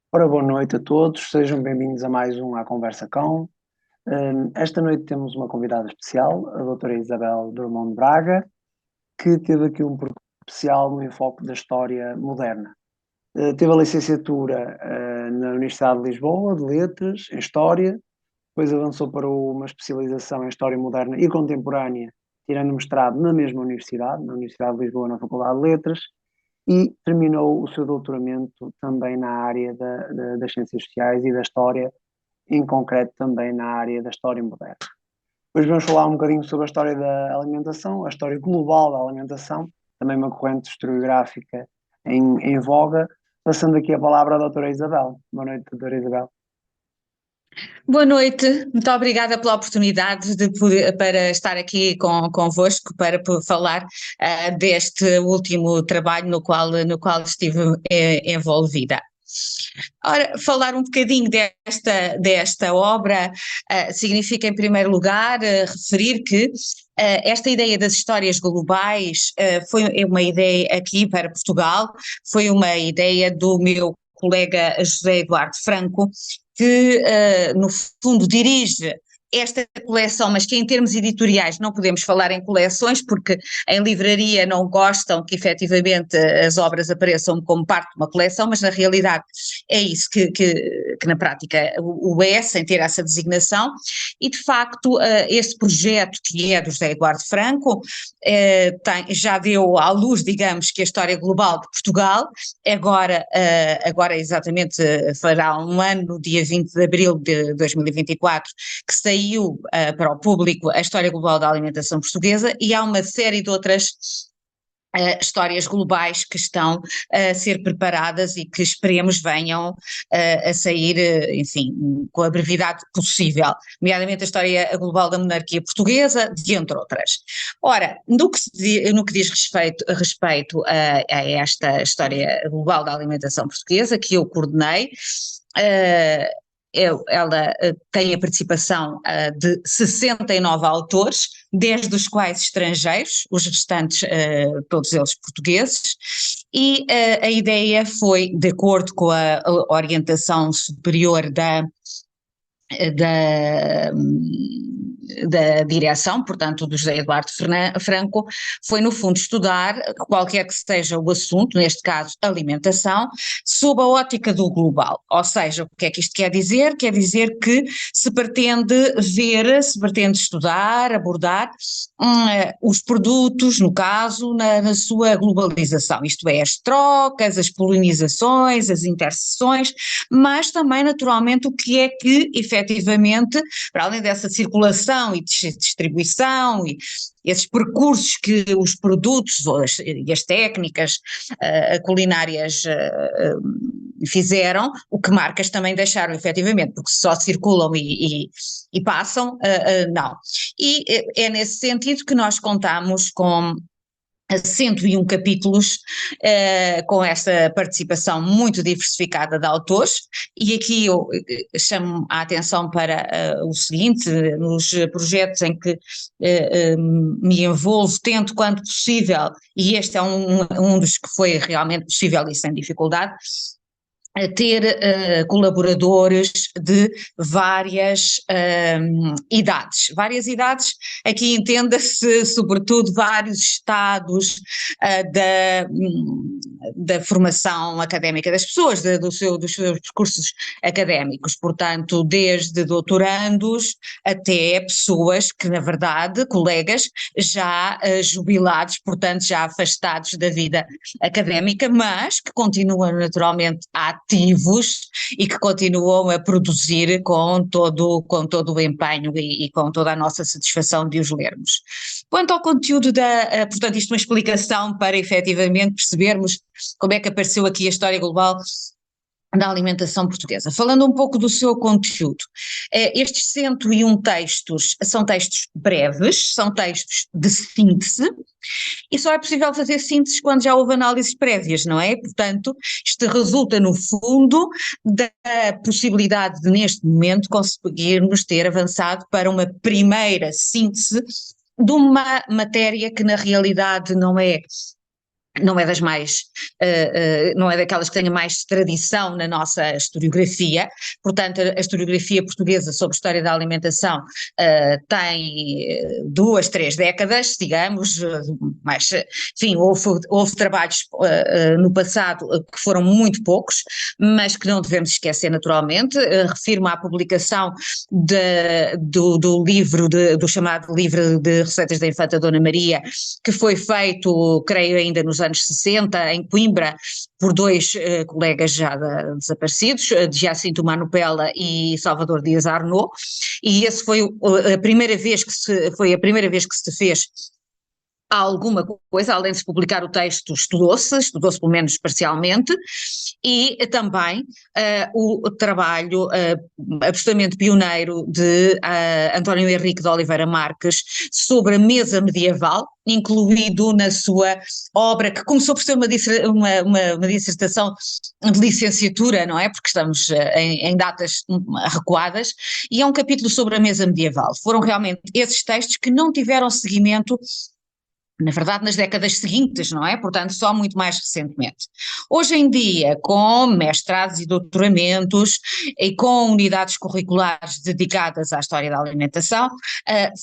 Ora, boa noite a todos, sejam bem-vindos a mais um À Conversa Com. Esta noite temos uma convidada especial, a doutora Isabel Drummond Braga, que teve aqui um percurso especial no enfoque da história moderna. Teve a licenciatura na Universidade de Lisboa, de Letras, em História, depois avançou para uma especialização em História Moderna e Contemporânea, tirando mestrado na mesma universidade, na Universidade de Lisboa, na Faculdade de Letras, e terminou o seu doutoramento também na área das ciências sociais e da história, em concreto também na área da história moderna. Depois vamos falar um bocadinho sobre a história da alimentação, a história global da alimentação, também uma corrente historiográfica em voga, passando aqui a palavra à doutora Isabel. Boa noite, doutora Isabel. Boa noite, muito obrigada pela oportunidade para estar aqui convosco para falar deste último trabalho no qual estive envolvida. Ora, falar um bocadinho desta obra significa, em primeiro lugar, referir que esta ideia das histórias globais foi uma ideia aqui para Portugal, foi uma ideia do meu colega José Eduardo Franco, que no fundo dirige esta coleção, mas que em termos editoriais não podemos falar em coleções, porque em livraria não gostam que efetivamente as obras apareçam como parte de uma coleção, mas na realidade é isso que na prática o é, sem ter essa designação, e de facto este projeto que é do José Eduardo Franco já deu à luz, digamos, que a história global de Portugal, agora exatamente fará um ano, no dia 20 de abril de 2024, que saiu para o público a História Global da Alimentação Portuguesa, e há uma série de outras histórias globais que estão a ser preparadas e que esperemos venham a sair, enfim, com a brevidade possível, nomeadamente a história global da monarquia portuguesa, entre outras. Ora, no que diz respeito a esta história global da alimentação portuguesa, que eu coordenei, ela tem a participação de 69 autores, 10 dos quais estrangeiros, os restantes todos eles portugueses, e a ideia foi, de acordo com a orientação superior da, da direção, portanto do José Eduardo Franco, foi no fundo estudar qualquer que seja o assunto, neste caso alimentação, sob a ótica do global, ou seja, o que é que isto quer dizer? Quer dizer que se pretende estudar, abordar os produtos, no caso, na sua globalização, isto é, as trocas, as polinizações, as interseções, mas também naturalmente o que é que efetivamente, para além dessa circulação e distribuição e esses percursos que os produtos e as técnicas culinárias fizeram, o que marcas também deixaram efetivamente, porque só circulam e passam, não. E é nesse sentido que nós contamos com 101 capítulos, com esta participação muito diversificada de autores, e aqui eu chamo a atenção para o seguinte: nos projetos em que me envolvo, tento quanto possível, e este é um dos que foi realmente possível e sem dificuldade, a ter colaboradores de várias idades, aqui entenda-se sobretudo vários estados da formação académica das pessoas, dos seus percursos académicos, portanto desde doutorandos até pessoas que na verdade, colegas já jubilados, portanto já afastados da vida académica, mas que continuam naturalmente ativos e que continuam a produzir com todo o empenho e com toda a nossa satisfação de os lermos. Quanto ao conteúdo portanto isto é uma explicação para efetivamente percebermos como é que apareceu aqui a história global da alimentação portuguesa. Falando um pouco do seu conteúdo, estes 101 textos são textos breves, são textos de síntese, e só é possível fazer síntese quando já houve análises prévias, não é? Portanto, isto resulta no fundo da possibilidade de neste momento conseguirmos ter avançado para uma primeira síntese de uma matéria que na realidade não é não é das mais, não é daquelas que tenha mais tradição na nossa historiografia, portanto a historiografia portuguesa sobre história da alimentação tem 2, 3 décadas, digamos, mas enfim, houve trabalhos no passado que foram muito poucos, mas que não devemos esquecer naturalmente. Refiro-me à publicação do livro, do chamado livro de receitas da Infanta Dona Maria, que foi feito, creio ainda nos anos 60, em Coimbra, por 2 colegas já desaparecidos, de Jacinto Manopela e Salvador Dias Arnaud, e esse foi a primeira vez que se fez alguma coisa, além de se publicar o texto, estudou-se pelo menos parcialmente, e também o trabalho absolutamente pioneiro de António Henrique de Oliveira Marques sobre a mesa medieval, incluído na sua obra, que começou por ser uma dissertação de licenciatura, não é? Porque estamos em datas recuadas, e é um capítulo sobre a mesa medieval. Foram realmente esses textos que não tiveram seguimento, na verdade, nas décadas seguintes, não é? Portanto, só muito mais recentemente. Hoje em dia, com mestrados e doutoramentos e com unidades curriculares dedicadas à história da alimentação,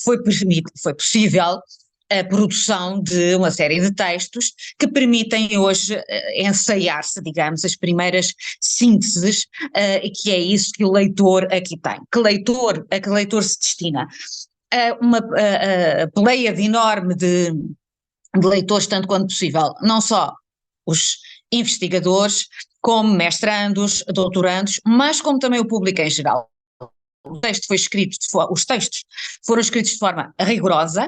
foi possível a produção de uma série de textos que permitem hoje ensaiar-se, digamos, as primeiras sínteses, e que é isso que o leitor aqui tem. A que leitor se destina? Uma pleiade enorme de leitores, tanto quanto possível, não só os investigadores, como mestrandos, doutorandos, mas como também o público em geral. Os textos foram escritos de forma rigorosa,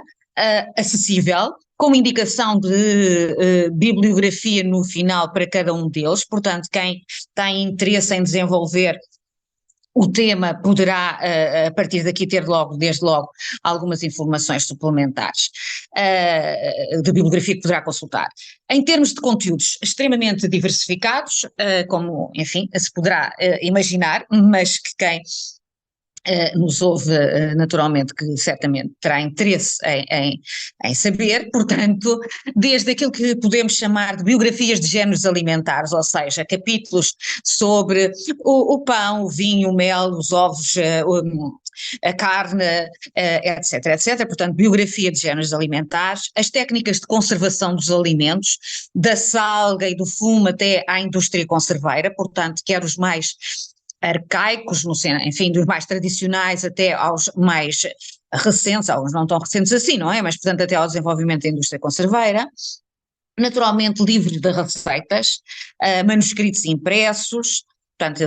acessível, com indicação de bibliografia no final para cada um deles, portanto quem tem interesse em desenvolver o tema poderá, a partir daqui, ter desde logo, algumas informações suplementares de bibliografia que poderá consultar. Em termos de conteúdos extremamente diversificados, como, enfim, se poderá imaginar, mas que quem nos ouve naturalmente, que certamente terá interesse em saber, portanto, desde aquilo que podemos chamar de biografias de géneros alimentares, ou seja, capítulos sobre o pão, o vinho, o mel, os ovos, a carne, etc. Portanto, biografia de géneros alimentares, as técnicas de conservação dos alimentos, da salga e do fumo até à indústria conserveira, portanto, quer os mais arcaicos, enfim, dos mais tradicionais até aos mais recentes, alguns não tão recentes assim, não é? Mas, portanto, até ao desenvolvimento da indústria conserveira. Naturalmente, livros de receitas, manuscritos impressos, portanto,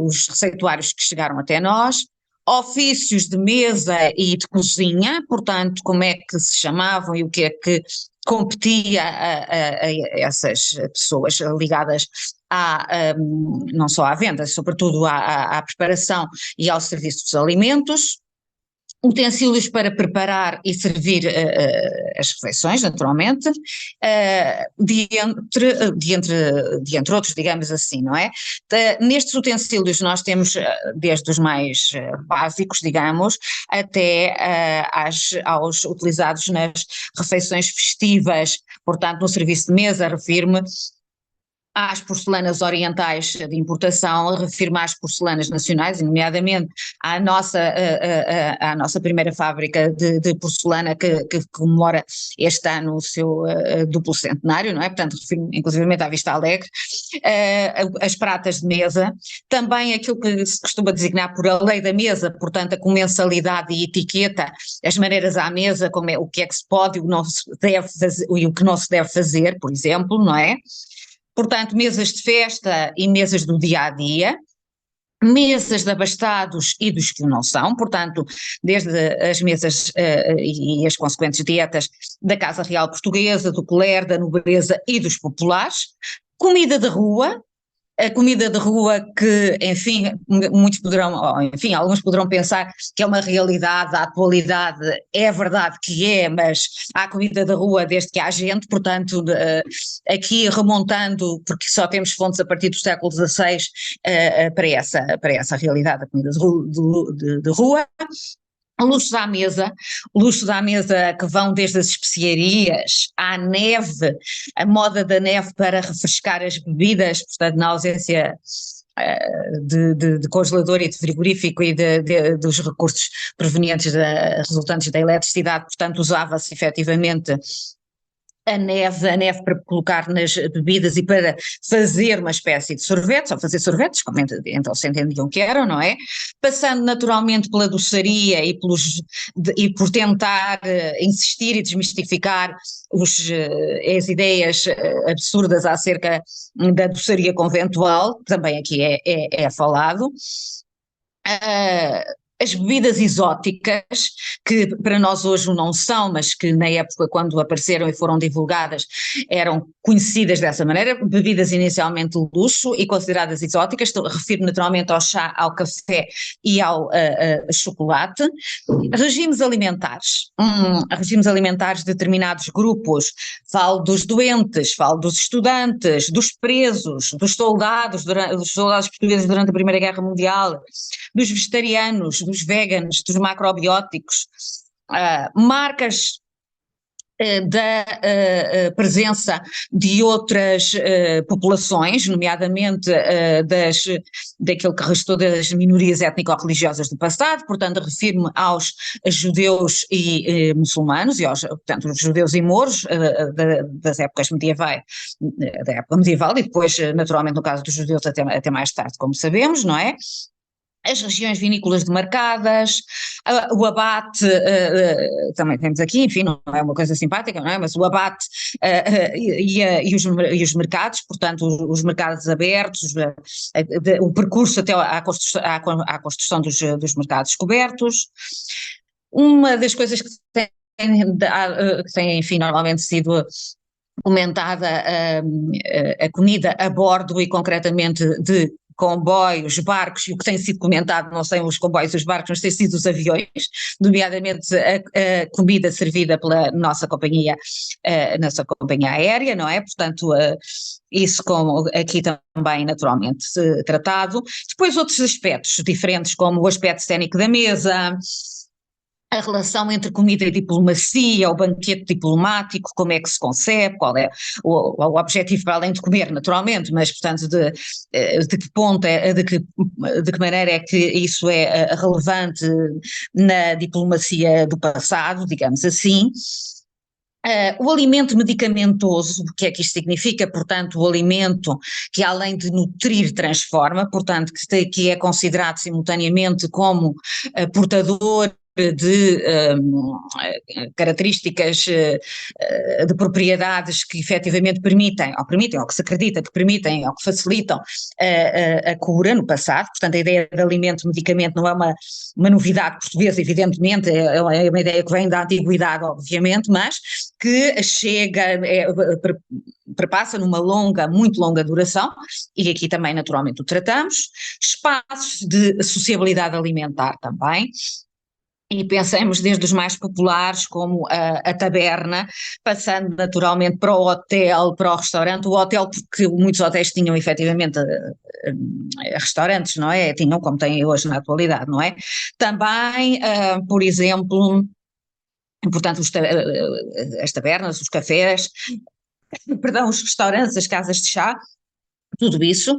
os receituários que chegaram até nós, ofícios de mesa e de cozinha, portanto, como é que se chamavam e o que é que competia a essas pessoas ligadas não só à venda, sobretudo à preparação e ao serviço dos alimentos. Utensílios para preparar e servir as refeições, naturalmente, de entre outros, digamos assim, não é? Nestes utensílios nós temos desde os mais básicos, digamos, até aos utilizados nas refeições festivas, portanto, no serviço de mesa, refiro-me às porcelanas orientais de importação, refiro-me às porcelanas nacionais, nomeadamente à nossa primeira fábrica de porcelana que comemora este ano o seu duplo centenário, não é? Portanto, refiro-me inclusivamente à Vista Alegre, as pratas de mesa, também aquilo que se costuma designar por a lei da mesa, portanto a comensalidade e etiqueta, as maneiras à mesa, o que é que se pode e o que não se deve fazer, e o que não se deve fazer, por exemplo, não é? Portanto, mesas de festa e mesas do dia-a-dia, mesas de abastados e dos que não são, portanto, desde as mesas e as consequentes dietas da Casa Real Portuguesa, do clero, da nobreza e dos populares, comida de rua, a comida de rua que, enfim, alguns poderão pensar que é uma realidade, a atualidade é verdade que é, mas há comida de rua desde que há gente, portanto, aqui remontando, porque só temos fontes a partir do século XVI para essa realidade da comida de rua. luxos à mesa que vão desde as especiarias à neve, a moda da neve para refrescar as bebidas, portanto, na ausência de congelador e de frigorífico e dos recursos resultantes da eletricidade, portanto, usava-se efetivamente a neve para colocar nas bebidas e para fazer uma espécie de sorvetes, ou fazer sorvetes, como então se entendiam que eram, não é? Passando naturalmente pela doçaria e por tentar insistir e desmistificar as ideias absurdas acerca da doçaria conventual, que também aqui é falado. As bebidas exóticas, que para nós hoje não são, mas que na época quando apareceram e foram divulgadas eram conhecidas dessa maneira, bebidas inicialmente de luxo e consideradas exóticas, refiro naturalmente ao chá, ao café e ao chocolate. Regimes alimentares de determinados grupos, falo dos doentes, falo dos estudantes, dos presos, dos soldados portugueses durante a Primeira Guerra Mundial, dos vegetarianos, dos veganos, dos macrobióticos, marcas da presença de outras populações, nomeadamente daquilo que restou das minorias étnico-religiosas do passado, portanto refiro-me aos judeus e muçulmanos, portanto os judeus e mouros das épocas medievais, da época medieval e depois naturalmente no caso dos judeus até mais tarde, como sabemos, não é? As regiões vinícolas demarcadas, o abate, também temos aqui, enfim, não é uma coisa simpática, não é? Mas o abate e os mercados, portanto, os mercados abertos, o percurso até à construção dos mercados cobertos. Uma das coisas que tem, enfim, normalmente sido comentada a comida a bordo e concretamente de comboios, barcos, e o que tem sido comentado não são os comboios e os barcos, mas tem sido os aviões, nomeadamente a comida servida pela nossa companhia aérea, não é? Portanto, isso como aqui também naturalmente tratado. Depois outros aspectos diferentes, como o aspecto cênico da mesa, a relação entre comida e diplomacia, o banquete diplomático, como é que se concebe, qual é o objetivo para além de comer, naturalmente, mas portanto de que ponto, de que maneira é que isso é relevante na diplomacia do passado, digamos assim. O alimento medicamentoso, o que é que isto significa? Portanto, o alimento que além de nutrir transforma, portanto que é considerado simultaneamente como portador de características de propriedades que efetivamente permitem, ou que se acredita que permitem, ou que facilitam a cura no passado. Portanto, a ideia de alimento-medicamento não é uma novidade portuguesa, evidentemente, é uma ideia que vem da antiguidade, obviamente, mas que chega, perpassa numa muito longa duração, e aqui também naturalmente o tratamos. Espaços de sociabilidade alimentar também. E pensemos desde os mais populares, como a taberna, passando naturalmente para o hotel, para o restaurante. O hotel, porque muitos hotéis tinham efetivamente restaurantes, não é? Tinham como têm hoje na atualidade, não é? Também, por exemplo, portanto, as tabernas, os cafés, perdão, os restaurantes, as casas de chá, tudo isso.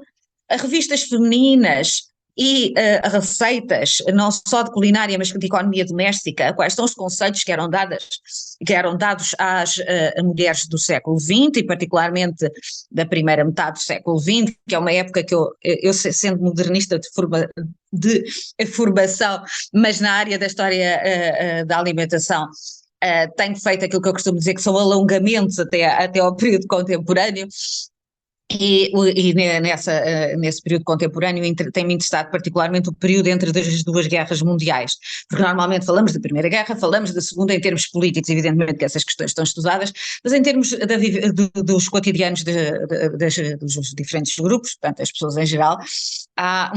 Revistas femininas e receitas, não só de culinária, mas de economia doméstica, quais são os conceitos que eram dados às mulheres do século XX, e particularmente da primeira metade do século XX, que é uma época que eu sendo modernista de formação, mas na área da história da alimentação, tenho feito aquilo que eu costumo dizer que são alongamentos até ao período contemporâneo. E nesse período contemporâneo tem-me interessado particularmente o período entre as duas guerras mundiais, porque normalmente falamos da Primeira Guerra, falamos da Segunda em termos políticos, evidentemente que essas questões estão estudadas, mas em termos dos cotidianos dos diferentes grupos, portanto as pessoas em geral, há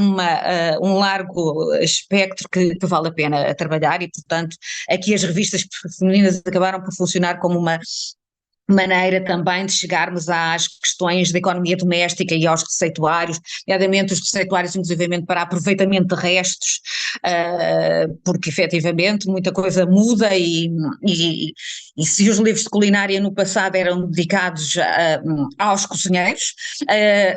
um largo espectro que vale a pena trabalhar, e portanto aqui as revistas femininas acabaram por funcionar como maneira também de chegarmos às questões da economia doméstica e aos receituários, nomeadamente os receituários inclusivamente para aproveitamento de restos, porque efetivamente muita coisa muda e se os livros de culinária no passado eram dedicados aos cozinheiros,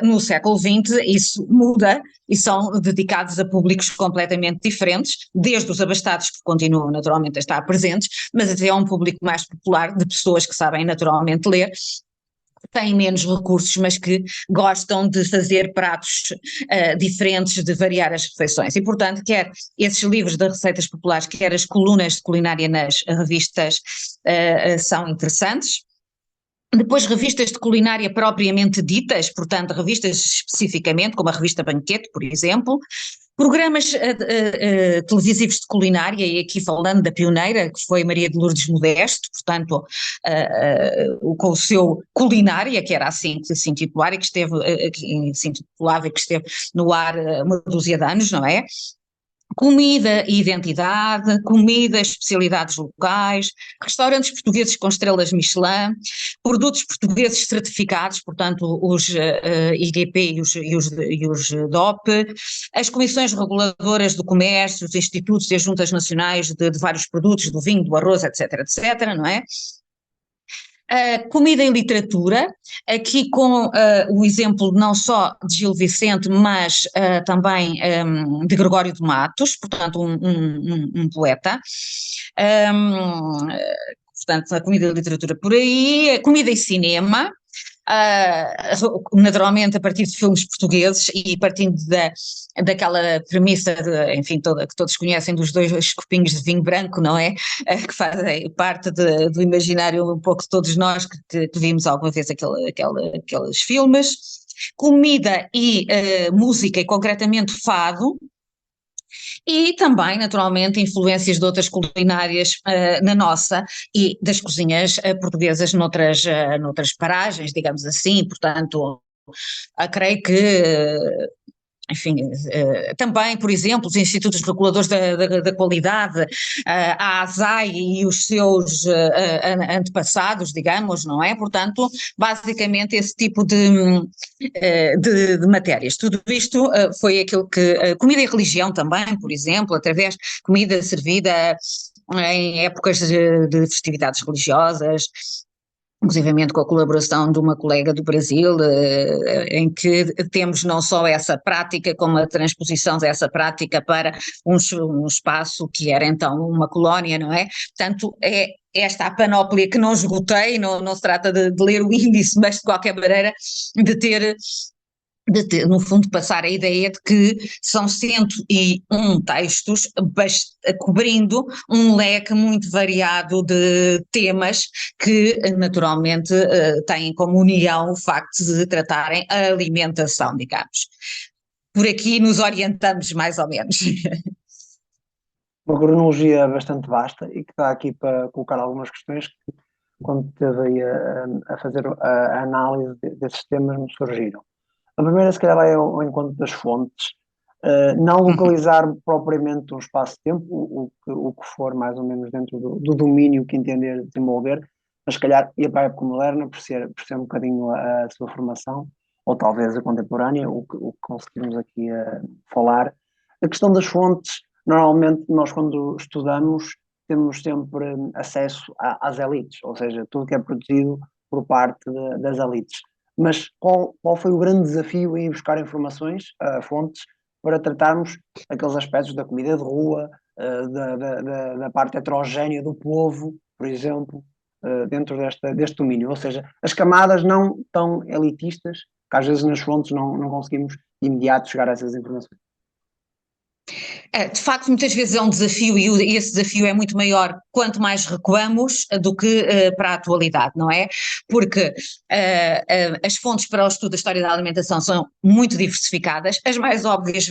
no século XX isso muda e são dedicados a públicos completamente diferentes, desde os abastados que continuam naturalmente a estar presentes, mas até a um público mais popular de pessoas que sabem naturalmente ler, têm menos recursos, mas que gostam de fazer pratos diferentes, de variar as refeições. E, portanto, quer esses livros de receitas populares, quer as colunas de culinária nas revistas são interessantes. Depois revistas de culinária propriamente ditas, portanto revistas especificamente, como a revista Banquete, por exemplo, programas televisivos de culinária, e aqui falando da pioneira, que foi Maria de Lourdes Modesto, portanto, com o seu Culinária, que era assim que se intitulava e que esteve no ar uma dúzia de anos, não é? Comida e identidade, comida, especialidades locais, restaurantes portugueses com estrelas Michelin, produtos portugueses certificados, portanto os IGP e os DOP, as comissões reguladoras do comércio, os institutos e as juntas nacionais de vários produtos, do vinho, do arroz, etc., não é? Comida e literatura, aqui com o exemplo não só de Gil Vicente, mas também de Gregório de Matos, portanto um poeta. Portanto, a comida e literatura por aí, comida e cinema, naturalmente a partir de filmes portugueses e partindo daquela premissa, enfim, que todos conhecem dos dois copinhos de vinho branco, não é? Que fazem parte do imaginário um pouco de todos nós que vimos alguma vez aqueles filmes. Comida e música, e concretamente fado. E também, naturalmente, influências de outras culinárias na nossa e das cozinhas portuguesas noutras paragens, digamos assim, portanto, creio que enfim, também, por exemplo, os institutos reguladores da qualidade, a ASAI e os seus antepassados, digamos, não é? Portanto, basicamente esse tipo de matérias. Tudo isto foi aquilo que, comida e religião também, por exemplo, através de comida servida em épocas de festividades religiosas, inclusivamente com a colaboração de uma colega do Brasil, em que temos não só essa prática, como a transposição dessa prática para um espaço que era então uma colónia, não é? Portanto, é esta a panóplia que não esgotei, não se trata de ler o índice, mas de qualquer maneira de ter, no fundo, passar a ideia de que são 101 textos cobrindo um leque muito variado de temas que, naturalmente, têm como união o facto de tratarem a alimentação, digamos. Por aqui nos orientamos mais ou menos. Uma cronologia bastante vasta e que está aqui para colocar algumas questões que, quando esteve aí a fazer a análise desses temas, me surgiram. A primeira, se calhar, vai ao encontro das fontes. Não localizar propriamente um espaço-tempo, o que for mais ou menos dentro do domínio que entender desenvolver, mas se calhar ia para a época moderna, por ser um bocadinho a sua formação, ou talvez a contemporânea, o que conseguimos aqui falar. A questão das fontes, normalmente nós quando estudamos temos sempre acesso às elites, ou seja, tudo que é produzido por parte das elites. Mas qual foi o grande desafio em buscar informações, fontes, para tratarmos aqueles aspectos da comida de rua, da parte heterogénea do povo, por exemplo, dentro deste domínio? Ou seja, as camadas não tão elitistas, que às vezes nas fontes não conseguimos de imediato chegar a essas informações. De facto, muitas vezes é um desafio e esse desafio é muito maior quanto mais recuamos do que para a atualidade, não é? Porque as fontes para o estudo da história da alimentação são muito diversificadas, as mais óbvias,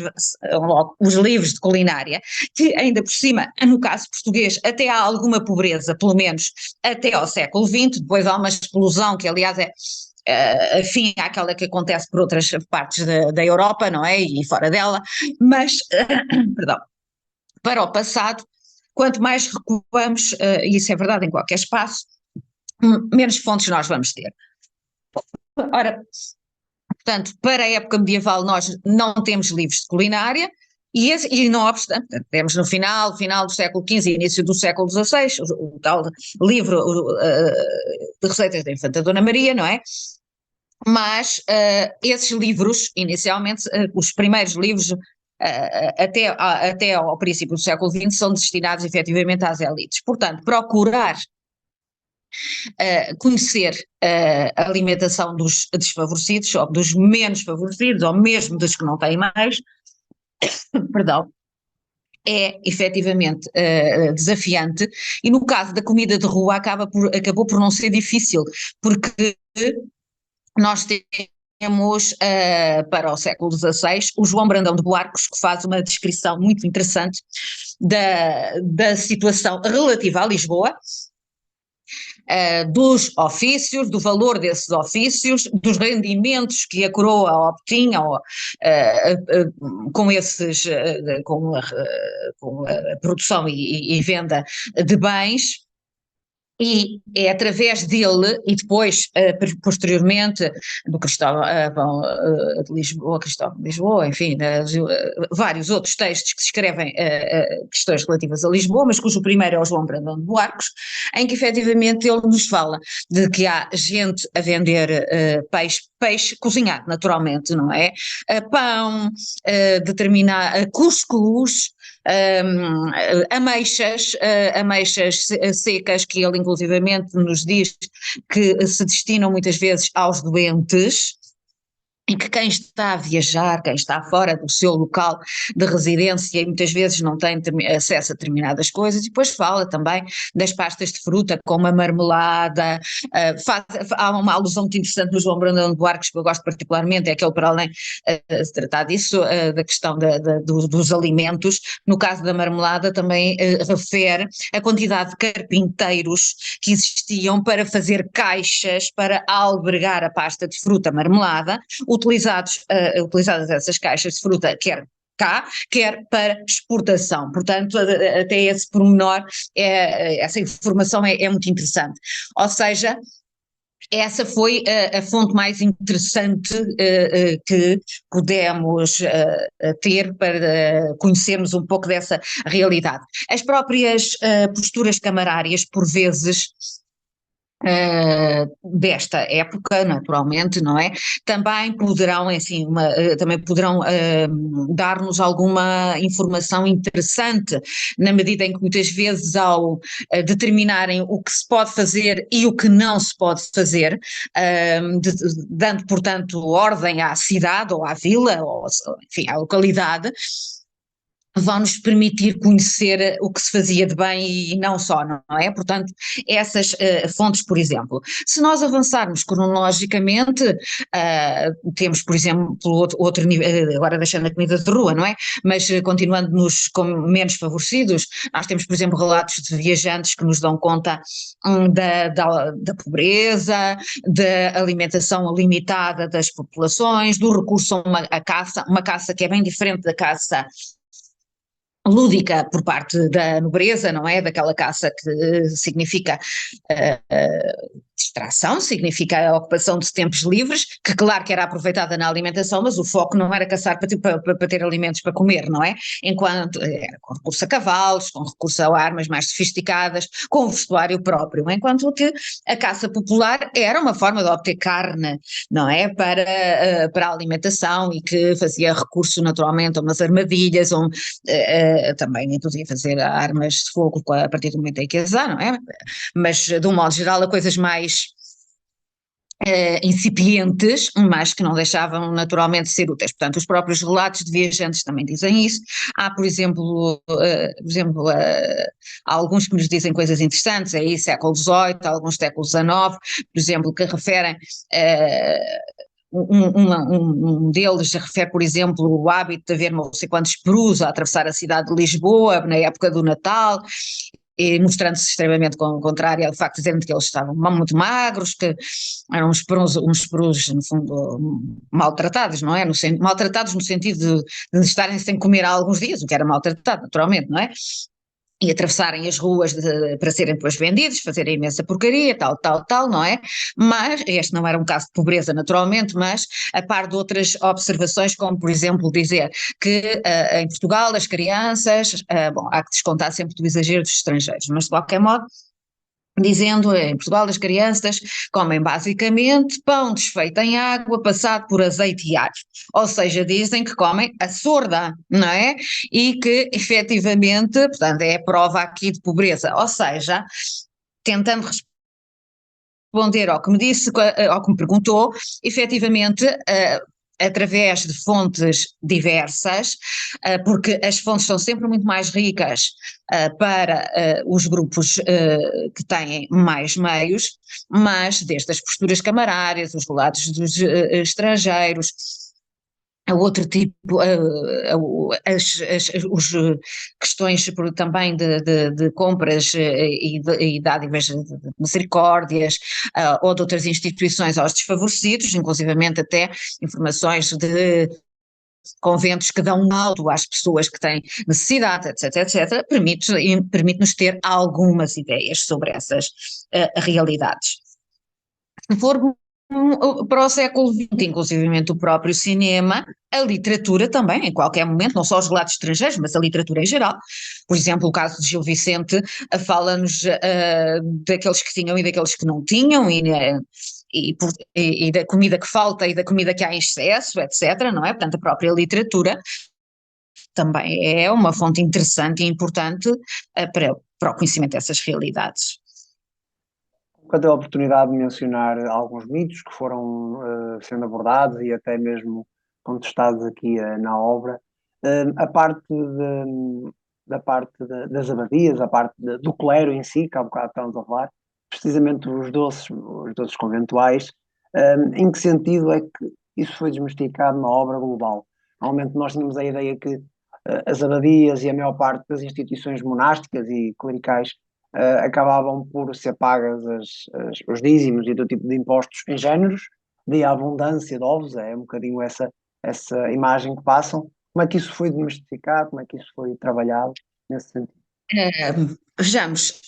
logo, os livros de culinária, que ainda por cima, no caso português, até há alguma pobreza, pelo menos até ao século XX, depois há uma explosão que aliás afim àquela que acontece por outras partes da Europa, não é? E fora dela, mas, perdão, para o passado, quanto mais recuamos, e isso é verdade em qualquer espaço, menos fontes nós vamos ter. Ora, portanto, para a época medieval nós não temos livros de culinária, e não obstante, temos no final do século XV e início do século XVI, o tal livro de receitas da Infanta Dona Maria, não é? Mas esses livros, inicialmente, os primeiros livros, até ao princípio do século XX, são destinados efetivamente às elites. Portanto, procurar conhecer a alimentação dos desfavorecidos, ou dos menos favorecidos, ou mesmo dos que não têm mais, perdão, é efetivamente desafiante, e no caso da comida de rua acabou por não ser difícil, porque nós temos para o século XVI o João Brandão de Buarcos, que faz uma descrição muito interessante da situação relativa a Lisboa, dos ofícios, do valor desses ofícios, dos rendimentos que a coroa obtinha com a produção e venda de bens. E é através dele, e depois, posteriormente, do Cristóvão de Lisboa, enfim, vários outros textos que descrevem questões relativas a Lisboa, mas cujo primeiro é o João Brandão de Buarcos, em que efetivamente ele nos fala de que há gente a vender peixe cozinhado naturalmente, não é? Pão, cuscuz, ameixas secas, que ele inclusivamente nos diz que se destinam muitas vezes aos doentes, e que quem está a viajar, quem está fora do seu local de residência e muitas vezes não tem acesso a determinadas coisas, e depois fala também das pastas de fruta com uma marmelada, há uma alusão muito interessante no João Brandão de Buarcos que eu gosto particularmente, é que ele, para além de tratar disso, da questão dos alimentos, no caso da marmelada também refere a quantidade de carpinteiros que existiam para fazer caixas para albergar a pasta de fruta marmelada, utilizadas essas caixas de fruta, quer cá, quer para exportação. Portanto, até esse pormenor, essa informação é muito interessante. Ou seja, essa foi a fonte mais interessante que pudemos ter para conhecermos um pouco dessa realidade. As próprias posturas camarárias, por vezes, desta época, naturalmente, não é? Também poderão, assim, dar-nos alguma informação interessante, na medida em que muitas vezes ao determinarem o que se pode fazer e o que não se pode fazer, dando, portanto, ordem à cidade ou à vila, ou enfim, à localidade, vão-nos permitir conhecer o que se fazia de bem e não só, não é? Portanto, essas fontes, por exemplo, se nós avançarmos cronologicamente, temos, por exemplo, outro nível, agora deixando a comida de rua, não é? Mas continuando com menos favorecidos, nós temos, por exemplo, relatos de viajantes que nos dão conta da pobreza, da alimentação limitada das populações, do recurso a uma caça que é bem diferente da caça lúdica por parte da nobreza, não é? Daquela caça que significa distração, significa a ocupação de tempos livres, que claro que era aproveitada na alimentação, mas o foco não era caçar para ter alimentos para comer, não é? Enquanto era com recurso a cavalos, com recurso a armas mais sofisticadas, com o vestuário próprio, enquanto que a caça popular era uma forma de obter carne, não é? Para a alimentação, e que fazia recurso naturalmente a umas armadilhas, também inclusive fazer armas de fogo a partir do momento em que as há, não é? Mas de um modo geral a coisas mais incipientes, mas que não deixavam naturalmente de ser úteis. Portanto, os próprios relatos de viajantes também dizem isso. Há, por exemplo, há alguns que nos dizem coisas interessantes, aí século XVIII, alguns século XIX, por exemplo, que referem um deles refere, por exemplo, o hábito de haver não sei quantos perus a atravessar a cidade de Lisboa na época do Natal, e mostrando-se extremamente contrário ao facto de dizerem que eles estavam muito magros, que eram uns perus, no fundo, maltratados, não é? Maltratados no sentido de estarem sem comer há alguns dias, o que era maltratado, naturalmente, não é? e atravessarem as ruas para serem depois vendidos, fazerem imensa porcaria, tal, não é? Mas, este não era um caso de pobreza naturalmente, mas a par de outras observações, como por exemplo dizer que em Portugal as crianças, bom, há que descontar sempre do exagero dos estrangeiros, mas de qualquer modo, dizendo em Portugal as crianças comem basicamente pão desfeito em água passado por azeite e alho, ou seja, dizem que comem a sorda, não é? E que efetivamente, portanto, é a prova aqui de pobreza, ou seja, tentando responder ao que me disse, ao que me perguntou, efetivamente, através de fontes diversas, porque as fontes são sempre muito mais ricas para os grupos que têm mais meios, mas desde as posturas camarárias, os relatos dos estrangeiros, a outro tipo, os questões também de compras e dádivas de misericórdias, ou de outras instituições aos desfavorecidos, inclusivamente até informações de conventos que dão um alto às pessoas que têm necessidade, etc., permite-nos ter algumas ideias sobre essas realidades. Se for para o século XX, inclusivamente o próprio cinema, a literatura também, em qualquer momento, não só os relatos estrangeiros, mas a literatura em geral. Por exemplo, o caso de Gil Vicente fala-nos daqueles que tinham e daqueles que não tinham, e da comida que falta e da comida que há em excesso, etc., não é? Portanto, a própria literatura também é uma fonte interessante e importante para o conhecimento dessas realidades. Nunca dei a oportunidade de mencionar alguns mitos que foram sendo abordados e até mesmo contestados aqui na obra. A parte das abadias, a parte do clero em si, que há bocado estamos a falar, precisamente os doces conventuais, em que sentido é que isso foi desmistificado na obra global? Normalmente nós tínhamos a ideia que as abadias e a maior parte das instituições monásticas e clericais acabavam por ser pagas os dízimos e todo tipo de impostos em géneros, de abundância de ovos, é um bocadinho essa imagem que passam. Como é que isso foi desmistificado, como é que isso foi trabalhado nesse sentido? Vejamos,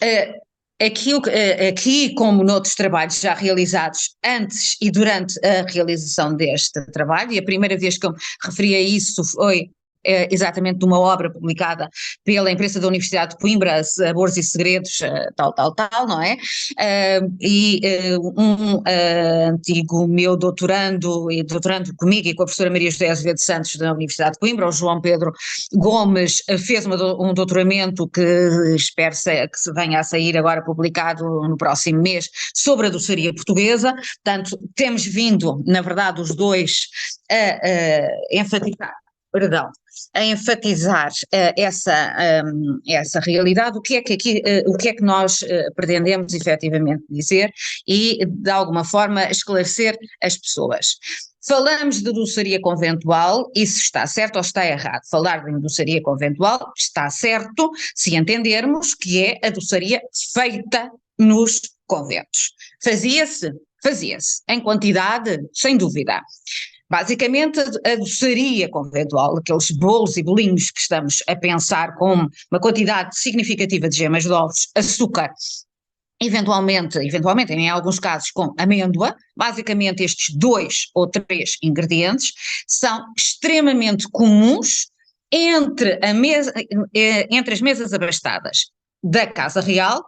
aqui, como noutros trabalhos já realizados antes e durante a realização deste trabalho, e a primeira vez que eu me referi a isso foi exatamente de uma obra publicada pela imprensa da Universidade de Coimbra, Sabores e Segredos, tal, não é? Um antigo meu doutorando comigo e com a professora Maria José Azevedo Santos da Universidade de Coimbra, o João Pedro Gomes, fez um doutoramento que espero que se venha a sair agora publicado no próximo mês sobre a doçaria portuguesa. Portanto, temos vindo, na verdade, os dois a enfatizar essa realidade. O que é que nós pretendemos efetivamente dizer e, de alguma forma, esclarecer as pessoas. Falamos de doçaria conventual, isso está certo ou está errado? Falar de doçaria conventual está certo se entendermos que é a doçaria feita nos conventos. Fazia-se? Fazia-se. Em quantidade? Sem dúvida. Basicamente, a doçaria conventual, aqueles bolos e bolinhos que estamos a pensar com uma quantidade significativa de gemas de ovos, açúcar, eventualmente, em alguns casos, com amêndoa, basicamente estes 2 ou 3 ingredientes são extremamente comuns entre as mesas abastadas da Casa Real,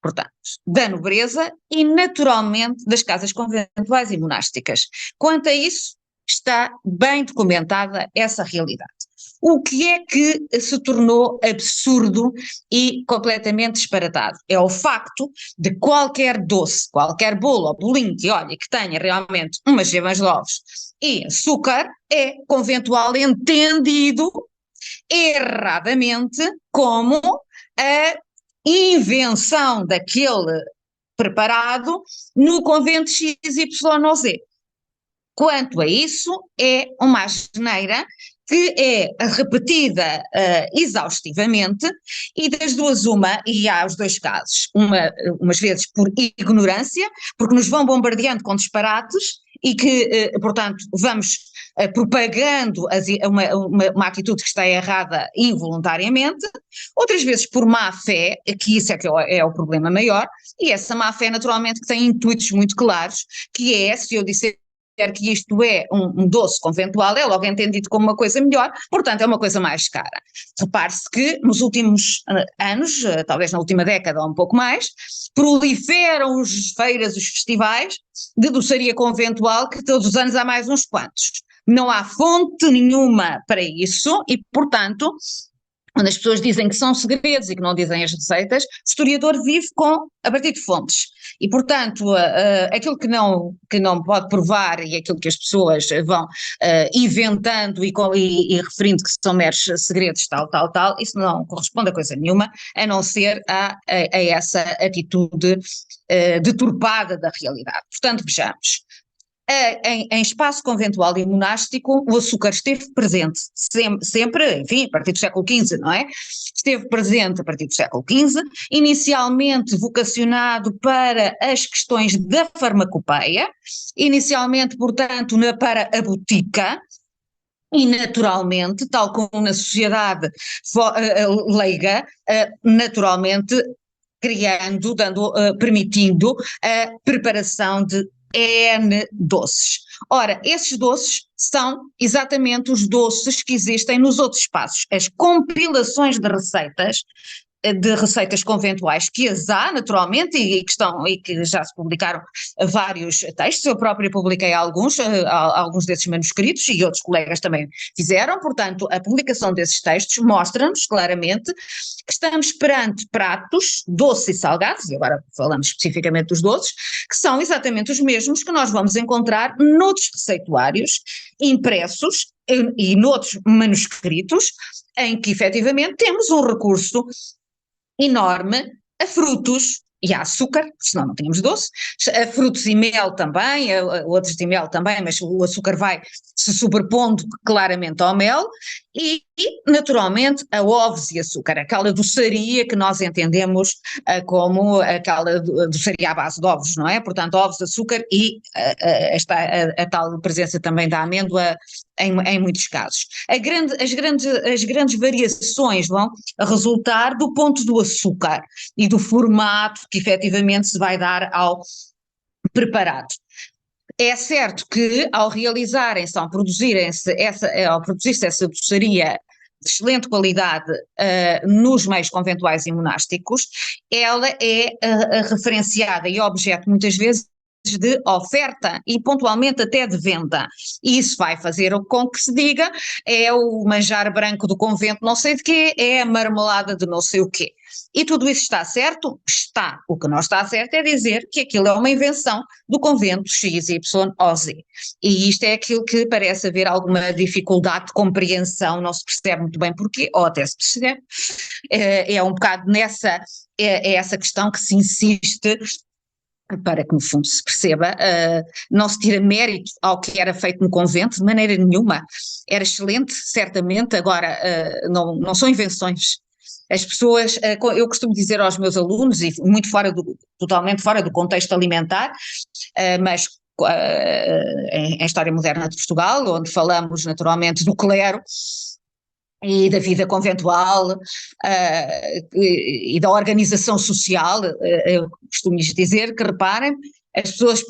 portanto, da nobreza e, naturalmente, das casas conventuais e monásticas. Quanto a isso, está bem documentada essa realidade. O que é que se tornou absurdo e completamente disparatado? É o facto de qualquer doce, qualquer bolo ou bolinho que tenha realmente umas gemas de ovos e açúcar é conventual entendido erradamente como a invenção daquele preparado no convento XYZ. Quanto a isso, é uma asneira que é repetida exaustivamente e das duas e há os dois casos, umas vezes por ignorância, porque nos vão bombardeando com disparates e que, portanto, vamos propagando uma atitude que está errada involuntariamente, outras vezes por má fé, que isso é que é o problema maior, e essa má fé naturalmente que tem intuitos muito claros, que é, se eu disser que isto é um doce conventual, é logo entendido como uma coisa melhor, portanto é uma coisa mais cara. Repare-se que nos últimos anos, talvez na última década ou um pouco mais, proliferam as feiras, os festivais de doçaria conventual, que todos os anos há mais uns quantos. Não há fonte nenhuma para isso e, portanto, quando as pessoas dizem que são segredos e que não dizem as receitas, o historiador vive a partir de fontes. E, portanto, aquilo que não pode provar e aquilo que as pessoas vão inventando e referindo que são meros segredos, tal, isso não corresponde a coisa nenhuma, a não ser a essa atitude deturpada da realidade. Portanto, vejamos. Em espaço conventual e monástico, o açúcar esteve presente sempre, enfim, a partir do século XV, não é? Esteve presente a partir do século XV, inicialmente vocacionado para as questões da farmacopeia, inicialmente, portanto, para a botica, e naturalmente, tal como na sociedade leiga, naturalmente permitindo a preparação de N doces. Ora, esses doces são exatamente os doces que existem nos outros espaços, as compilações de receitas conventuais que as há naturalmente e que já se publicaram vários textos. Eu própria publiquei alguns desses manuscritos e outros colegas também fizeram. Portanto, a publicação desses textos mostra-nos claramente que estamos perante pratos doces e salgados, e agora falamos especificamente dos doces, que são exatamente os mesmos que nós vamos encontrar noutros receituários impressos e noutros manuscritos, em que efetivamente temos um recurso enorme a frutos e a açúcar, senão não tínhamos doce, a frutos e mel também, outros de mel também, mas o açúcar vai se sobrepondo claramente ao mel e naturalmente a ovos e açúcar, aquela doçaria que nós entendemos como aquela doçaria à base de ovos, não é? Portanto, ovos, açúcar e a tal presença também da amêndoa em muitos casos. As grandes variações vão resultar do ponto do açúcar e do formato que efetivamente se vai dar ao preparado. É certo que ao produzir-se essa doçaria de excelente qualidade nos meios conventuais e monásticos, ela é referenciada e objeto muitas vezes de oferta e pontualmente até de venda, e isso vai fazer com que se diga é o manjar branco do convento não sei de quê, é a marmelada de não sei o quê, e tudo isso está certo? Está. O que não está certo é dizer que aquilo é uma invenção do convento X, Y ou Z, e isto é aquilo que parece haver alguma dificuldade de compreensão, não se percebe muito bem porquê, ou até se percebe, é um bocado é essa questão que se insiste para que no fundo se perceba, não se tira mérito ao que era feito no convento de maneira nenhuma, era excelente certamente, agora não são invenções. As pessoas, eu costumo dizer aos meus alunos, e totalmente fora do contexto alimentar, mas em História Moderna de Portugal, onde falamos naturalmente do clero e da vida conventual e da organização social, eu costumo dizer que, reparem, as pessoas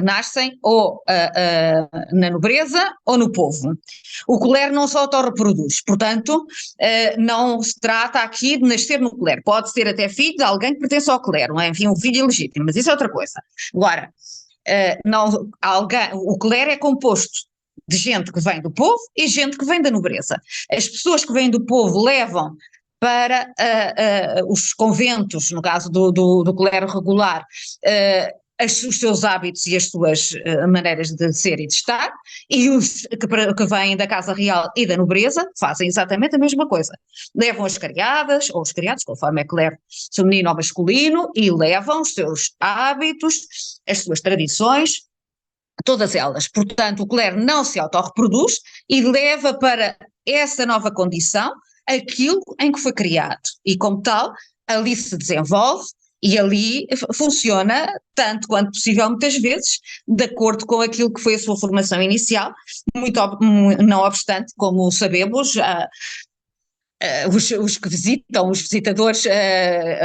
nascem ou na nobreza ou no povo. O clero não se autorreproduz, portanto, não se trata aqui de nascer no clero. Pode ser até filho de alguém que pertence ao clero, não é? Enfim, um filho ilegítimo, mas isso é outra coisa. Agora, o clero é composto de gente que vem do povo e gente que vem da nobreza. As pessoas que vêm do povo levam para os conventos, no caso do clero regular, os seus hábitos e as suas maneiras de ser e de estar, e os que vêm da casa real e da nobreza fazem exatamente a mesma coisa. Levam as criadas, ou os criados, conforme é clero feminino ou masculino, e levam os seus hábitos, as suas tradições, todas elas. Portanto, o clero não se autorreproduz e leva para essa nova condição aquilo em que foi criado. E como tal, ali se desenvolve E ali funciona tanto quanto possível, muitas vezes, de acordo com aquilo que foi a sua formação inicial, não obstante, como sabemos, os que visitam, os visitadores,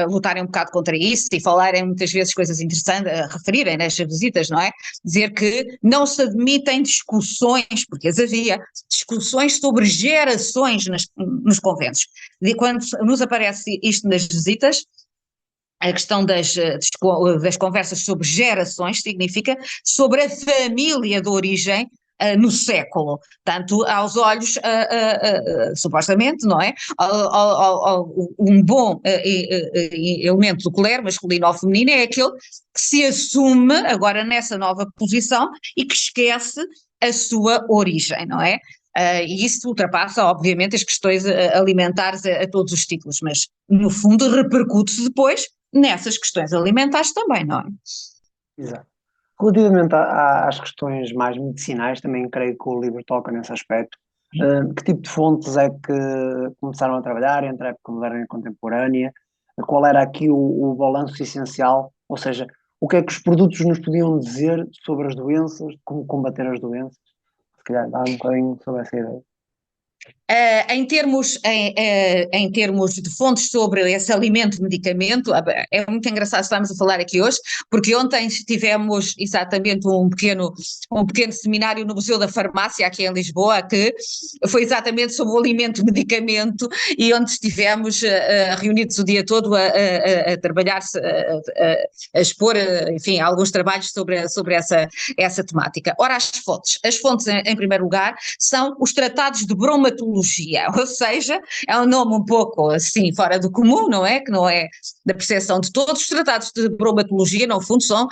lutarem um bocado contra isso e falarem muitas vezes coisas interessantes, referirem nestas visitas, não é? Dizer que não se admitem discussões, porque as havia, discussões sobre gerações nos conventos. E quando nos aparece isto nas visitas, a questão das conversas sobre gerações significa sobre a família de origem no século, tanto aos olhos, supostamente, não é? Um bom elemento do clero, masculino ou feminino, é aquele que se assume agora nessa nova posição e que esquece a sua origem, não é? E isso ultrapassa, obviamente, as questões alimentares a todos os títulos, mas no fundo repercute-se depois nessas questões alimentares também, não é? Exato. Relativamente às questões mais medicinais, também creio que o livro toca nesse aspecto. Que tipo de fontes é que começaram a trabalhar entre a época moderna e contemporânea? Qual era aqui o balanço essencial? Ou seja, o que é que os produtos nos podiam dizer sobre as doenças, como combater as doenças? Se calhar dá um bocadinho sobre essa ideia. Em termos de fontes sobre esse alimento-medicamento, é muito engraçado estarmos a falar aqui hoje, porque ontem tivemos exatamente um pequeno seminário no Museu da Farmácia, aqui em Lisboa, que foi exatamente sobre o alimento-medicamento e onde estivemos reunidos o dia todo a trabalhar, a expor, enfim, alguns trabalhos sobre essa temática. Ora, as fontes em primeiro lugar, são os tratados de bromatologia, ou seja, é um nome um pouco assim fora do comum, não é? Que não é da percepção de todos. Os tratados de bromatologia, no fundo, são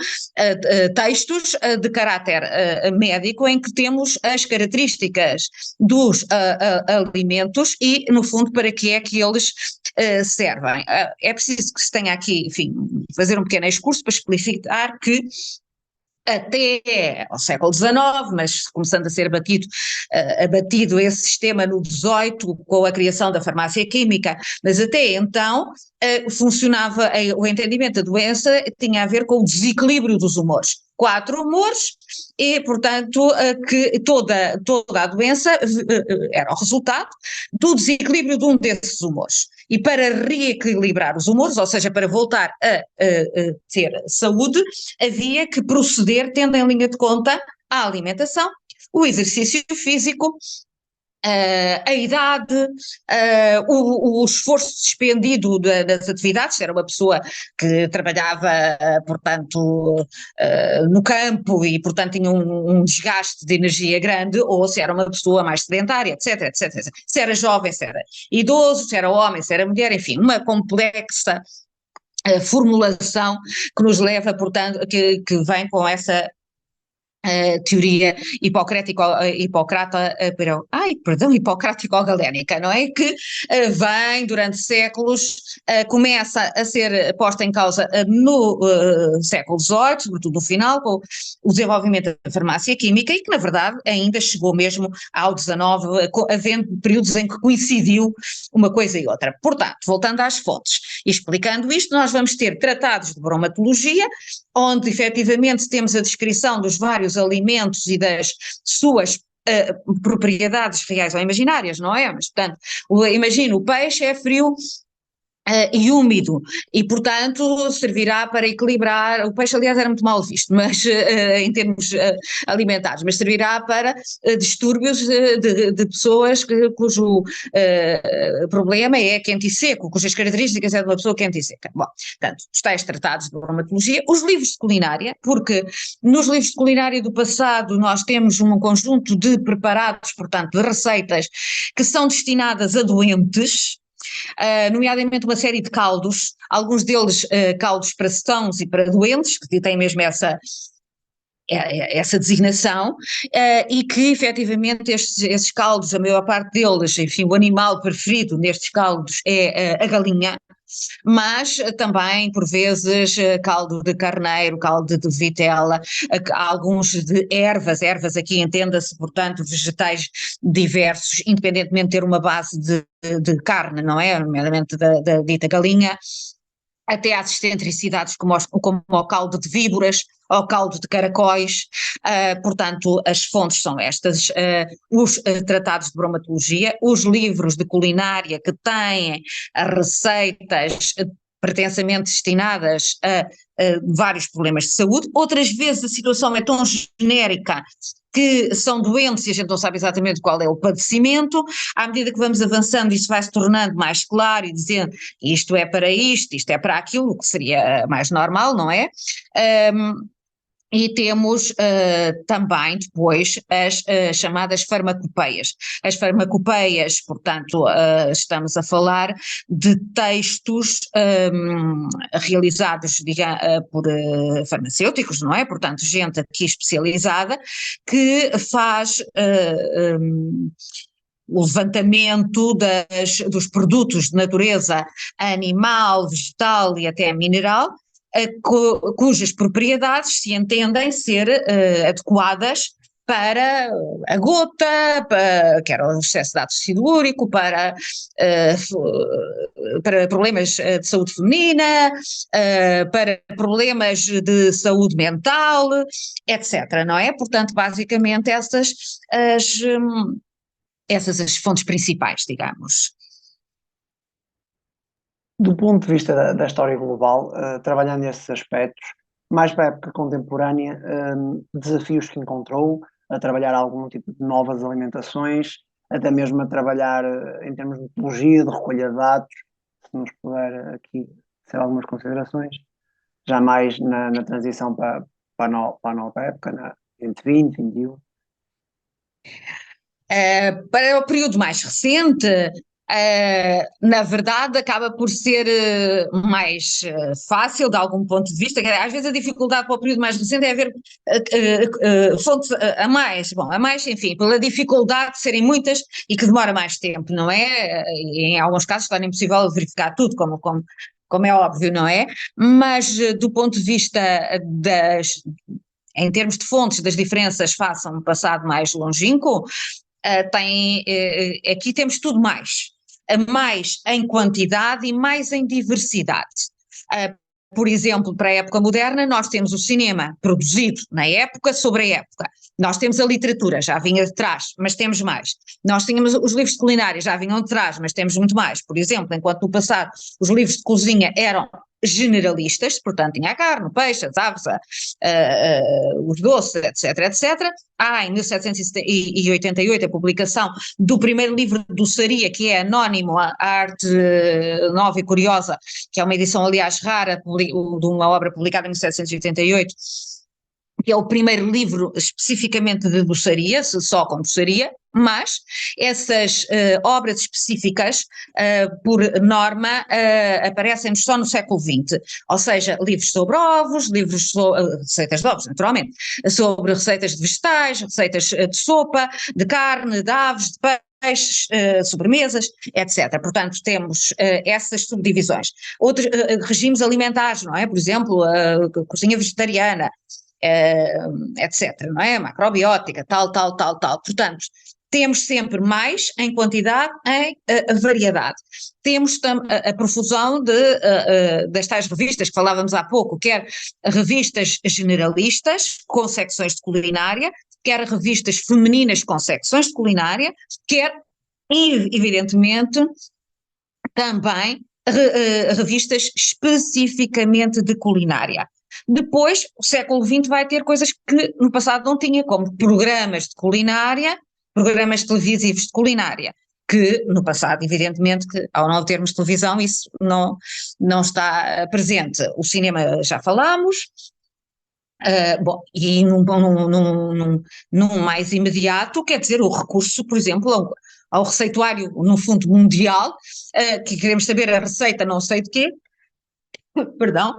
textos de caráter médico em que temos as características dos alimentos e, no fundo, para que é que eles servem. É preciso que se tenha aqui, enfim, fazer um pequeno excurso para explicitar que até ao século XIX, mas começando a ser abatido esse sistema no XVIII, com a criação da farmácia química, mas até então funcionava, o entendimento da doença tinha a ver com o desequilíbrio dos humores. 4 humores e, portanto, que toda a doença era o resultado do desequilíbrio de um desses humores. E para reequilibrar os humores, ou seja, para voltar a ter saúde, havia que proceder tendo em linha de conta a alimentação, o exercício físico, a idade, o esforço despendido das atividades, se era uma pessoa que trabalhava, portanto, no campo e, portanto, tinha um desgaste de energia grande, ou se era uma pessoa mais sedentária, etc, etc, etc. Se era jovem, se era idoso, se era homem, se era mulher, enfim, uma complexa formulação que nos leva, portanto, que vem com essa teoria hipocrático-galénica, não é? Que vem durante séculos, começa a ser posta em causa no século XVIII, sobretudo no final, com o desenvolvimento da farmácia química e que, na verdade, ainda chegou mesmo ao XIX, havendo períodos em que coincidiu uma coisa e outra. Portanto, voltando às fontes e explicando isto, nós vamos ter tratados de bromatologia, onde efetivamente temos a descrição dos vários alimentos e das suas propriedades reais ou imaginárias, não é? Mas, portanto, imagina, o peixe é frio e úmido, e portanto servirá para equilibrar, o peixe aliás era muito mal visto, mas em termos alimentares, mas servirá para distúrbios de pessoas cujo problema é quente e seco, cujas características é de uma pessoa quente e seca. Bom, portanto, os tais tratados de bromatologia, os livros de culinária, porque nos livros de culinária do passado nós temos um conjunto de preparados, portanto, de receitas que são destinadas a doentes, nomeadamente uma série de caldos, alguns deles caldos para sãos e para doentes, que têm mesmo essa designação, e que efetivamente esses caldos, a maior parte deles, enfim, o animal preferido nestes caldos é a galinha, mas também, por vezes, caldo de carneiro, caldo de vitela, alguns de ervas aqui entenda-se, portanto, vegetais diversos, independentemente de ter uma base de carne, não é? Nomeadamente da dita galinha. até às excentricidades como o caldo de víboras, ao caldo de caracóis, portanto as fontes são estas, os tratados de bromatologia, os livros de culinária que têm receitas pretensamente destinadas a vários problemas de saúde, outras vezes a situação é tão genérica que são doentes e a gente não sabe exatamente qual é o padecimento. À medida que vamos avançando isso vai se tornando mais claro e dizendo isto é para isto é para aquilo, o que seria mais normal, não é? E temos também depois as chamadas farmacopeias. As farmacopeias, portanto, estamos a falar de textos realizados por farmacêuticos, não é? Portanto, gente aqui especializada que faz o levantamento dos produtos de natureza animal, vegetal e até mineral, cujas propriedades se entendem ser adequadas para a gota, quer o excesso de ácido silúrico, para problemas de saúde feminina, para problemas de saúde mental, etc., não é? Portanto, basicamente essas as fontes principais, digamos. Do ponto de vista da história global, trabalhando nesses aspectos, mais para a época contemporânea, desafios que encontrou a trabalhar algum tipo de novas alimentações, até mesmo a trabalhar em termos de metodologia, de recolha de dados, se nos puder aqui ser algumas considerações, já mais na transição para a nova época, entre 20 e 21. Para o período mais recente, na verdade acaba por ser mais fácil de algum ponto de vista. Às vezes a dificuldade para o período mais recente é haver fontes a mais, enfim, pela dificuldade de serem muitas e que demora mais tempo, não é? E em alguns casos torna impossível verificar tudo, como é óbvio, não é? Mas do ponto de vista em termos de fontes, das diferenças face a um passado mais longínquo, aqui temos tudo mais em quantidade e mais em diversidade. Por exemplo, para a época moderna, nós temos o cinema produzido na época sobre a época. Nós temos a literatura, já vinha de trás, mas temos mais. Nós tínhamos os livros de culinária, já vinham de trás, mas temos muito mais. Por exemplo, enquanto no passado os livros de cozinha eram generalistas, portanto tinha a carne, o peixe, as aves, os doces, etc. Há em 1788 a publicação do primeiro livro de doçaria, que é anónimo, a Arte Nova e Curiosa, que é uma edição aliás rara de uma obra publicada em 1788, que é o primeiro livro especificamente de doçaria, só com doçaria, mas essas obras específicas, por norma, aparecem-nos só no século XX, ou seja, livros sobre ovos, livros sobre receitas de ovos, naturalmente, sobre receitas de vegetais, receitas de sopa, de carne, de aves, de peixes, sobremesas, etc. Portanto, temos essas subdivisões. Outros regimes alimentares, não é? Por exemplo, a cozinha vegetariana, etc., não é? Macrobiótica, tal. Portanto, temos sempre mais em quantidade, em variedade. Temos a profusão das tais revistas que falávamos há pouco, quer revistas generalistas com secções de culinária, quer revistas femininas com secções de culinária, quer, evidentemente, também revistas especificamente de culinária. Depois, o século XX vai ter coisas que no passado não tinha, como programas de culinária, programas televisivos de culinária, que no passado, evidentemente, que ao não termos televisão, isso não está presente. O cinema já falámos, e num mais imediato, quer dizer, o recurso, por exemplo, ao receituário, no fundo, mundial, que queremos saber a receita não sei de quê, perdão,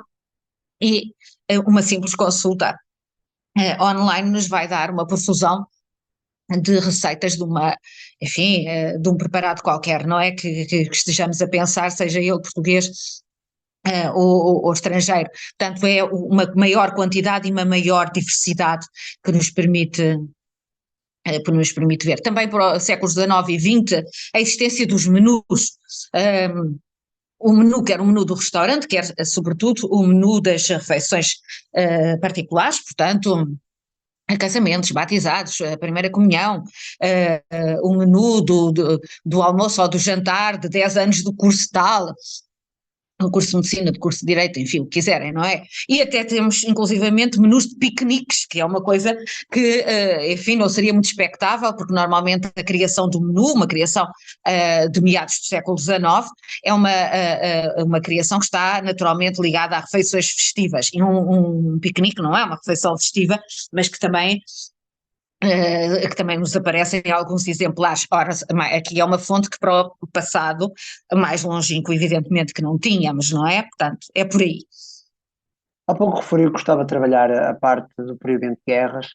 e uma simples consulta online nos vai dar uma profusão de receitas de de um preparado qualquer, não é? Que estejamos a pensar, seja ele português ou estrangeiro. Portanto, é uma maior quantidade e uma maior diversidade que nos permite ver. Também para os séculos XIX e XX, a existência dos menus, o menu, quer o menu do restaurante, quer sobretudo o menu das refeições particulares, portanto, a casamentos, batizados, a primeira comunhão, o menu do almoço ou do jantar de 10 anos do curso tal, o curso de medicina, de curso de direito, enfim, o que quiserem, não é? E até temos, inclusivamente, menus de piqueniques, que é uma coisa que, enfim, não seria muito expectável, porque normalmente a criação do menu, uma criação de meados do século XIX, é uma criação que está naturalmente ligada a refeições festivas, e um piquenique não é uma refeição festiva, mas que também nos aparecem alguns exemplares. Ora, aqui é uma fonte que para o passado, mais longínquo, evidentemente que não tínhamos, não é? Portanto, é por aí. Há pouco referi que gostava de trabalhar a parte do período entre guerras,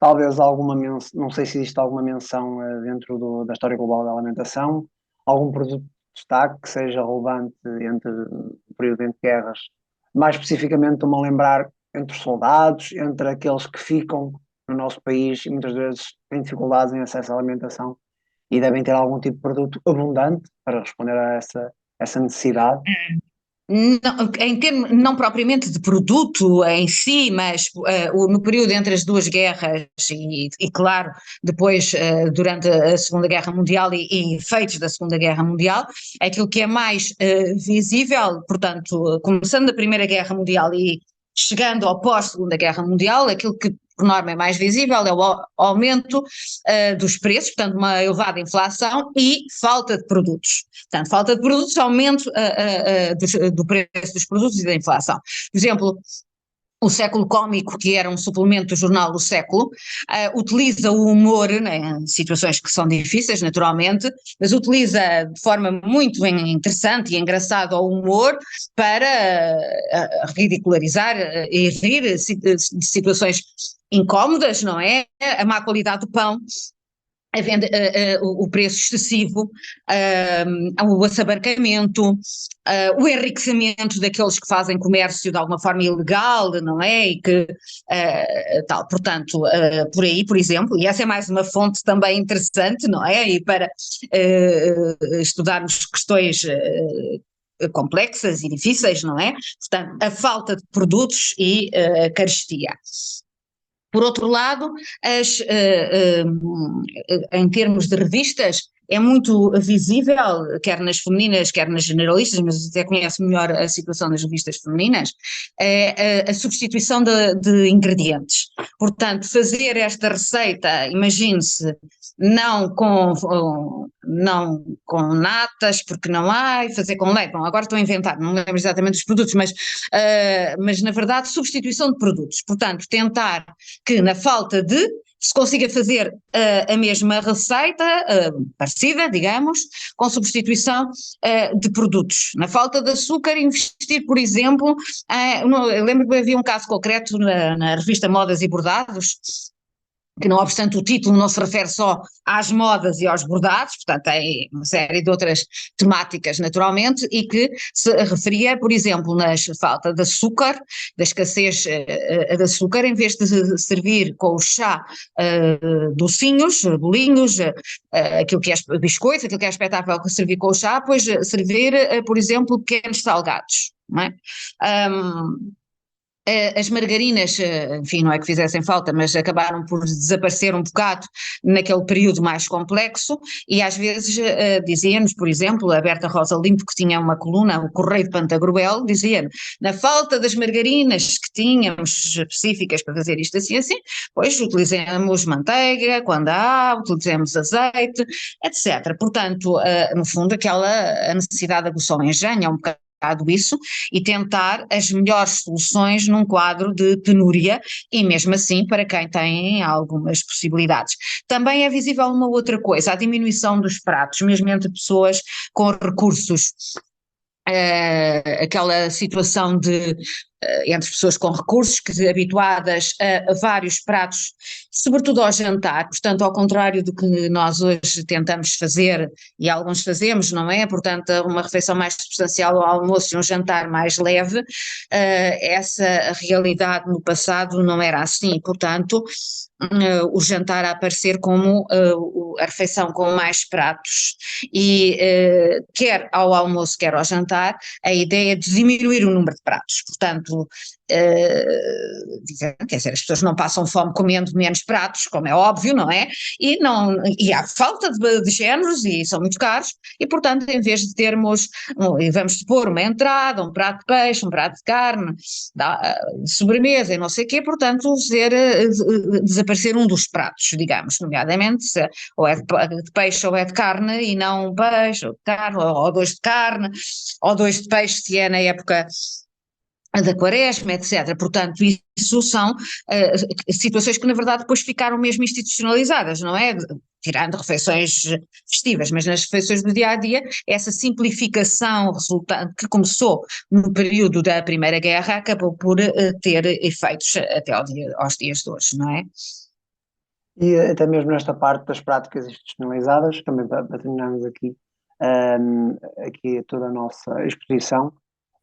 talvez alguma menção, não sei se existe alguma menção dentro da história global da alimentação, algum produto de destaque que seja relevante entre o período entre guerras, mais especificamente estou-me a lembrar entre os soldados, entre aqueles que ficam no nosso país e muitas vezes têm dificuldades em acesso à alimentação e devem ter algum tipo de produto abundante para responder a essa necessidade. Não, em termos, não propriamente de produto em si, mas no período entre as duas guerras e claro, depois durante a Segunda Guerra Mundial e feitos da Segunda Guerra Mundial, aquilo que é mais visível, portanto, começando da Primeira Guerra Mundial e chegando ao pós-Segunda Guerra Mundial, aquilo que por norma é mais visível é o aumento dos preços, portanto uma elevada inflação e falta de produtos. Portanto, falta de produtos, aumento do preço dos produtos e da inflação. Por exemplo, o Século Cómico, que era um suplemento do jornal do Século, utiliza o humor, né, em situações que são difíceis, naturalmente, mas utiliza de forma muito interessante e engraçada o humor para ridicularizar e rir de situações incómodas, não é? A má qualidade do pão, a venda, o preço excessivo, o assabarcamento, o enriquecimento daqueles que fazem comércio de alguma forma ilegal, não é? E que tal, portanto, por aí, por exemplo, e essa é mais uma fonte também interessante, não é? E para estudarmos questões complexas e difíceis, não é? Portanto, a falta de produtos e a carestia. Por outro lado, em termos de revistas, é muito visível, quer nas femininas, quer nas generalistas, mas até conhece melhor a situação das revistas femininas, a substituição de ingredientes. Portanto, fazer esta receita, imagine-se, não com natas, porque não há, e fazer com leite. Bom, agora estou a inventar, não lembro exatamente dos produtos, mas na verdade substituição de produtos. Portanto, tentar que na falta de se consiga fazer a mesma receita, parecida, digamos, com substituição de produtos. Na falta de açúcar, investir, por exemplo, eu lembro que havia um caso concreto na revista Modas e Bordados, que não obstante o título não se refere só às modas e aos bordados, portanto tem uma série de outras temáticas naturalmente, e que se referia, por exemplo, na falta de açúcar, da escassez de açúcar, em vez de servir com o chá docinhos, bolinhos, aquilo que é biscoitos, aquilo que é espetáculo servir com o chá, pois servir, por exemplo, pequenos salgados, não é? As margarinas, enfim, não é que fizessem falta, mas acabaram por desaparecer um bocado naquele período mais complexo e às vezes dizia-nos, por exemplo, a Berta Rosa Limpo, que tinha uma coluna, o Correio de Pantagruel, dizia-nos, na falta das margarinas que tínhamos específicas para fazer isto assim, pois utilizamos manteiga, quando há, utilizamos azeite, etc. Portanto, no fundo, a necessidade aguçou o engenho, é um bocado isso e tentar as melhores soluções num quadro de penúria e mesmo assim para quem tem algumas possibilidades. Também é visível uma outra coisa, a diminuição dos pratos, mesmo entre pessoas com recursos. Aquela situação de entre pessoas com recursos, que habituadas a vários pratos, sobretudo ao jantar, portanto, ao contrário do que nós hoje tentamos fazer, e alguns fazemos, não é? Portanto, uma refeição mais substancial ao almoço e um jantar mais leve, essa realidade no passado não era assim, portanto, o jantar a aparecer como a refeição com mais pratos e quer ao almoço, quer ao jantar, a ideia é de diminuir o número de pratos, portanto, quer dizer, as pessoas não passam fome comendo menos pratos, como é óbvio, não é? E há falta de géneros e são muito caros e, portanto, em vez de termos, vamos supor, uma entrada, um prato de peixe, um prato de carne, de sobremesa e não sei o quê, portanto, desaparecer um dos pratos, digamos, nomeadamente, ou é de peixe ou é de carne e não um peixe ou de carne, ou dois de carne, ou dois de peixe se é na época da quaresma, etc. Portanto, isso são situações que na verdade depois ficaram mesmo institucionalizadas, não é? Tirando refeições festivas, mas nas refeições do dia-a-dia, essa simplificação resultante que começou no período da Primeira Guerra acabou por ter efeitos até aos dias de hoje, não é? E até mesmo nesta parte das práticas institucionalizadas, também para terminarmos aqui toda a nossa exposição,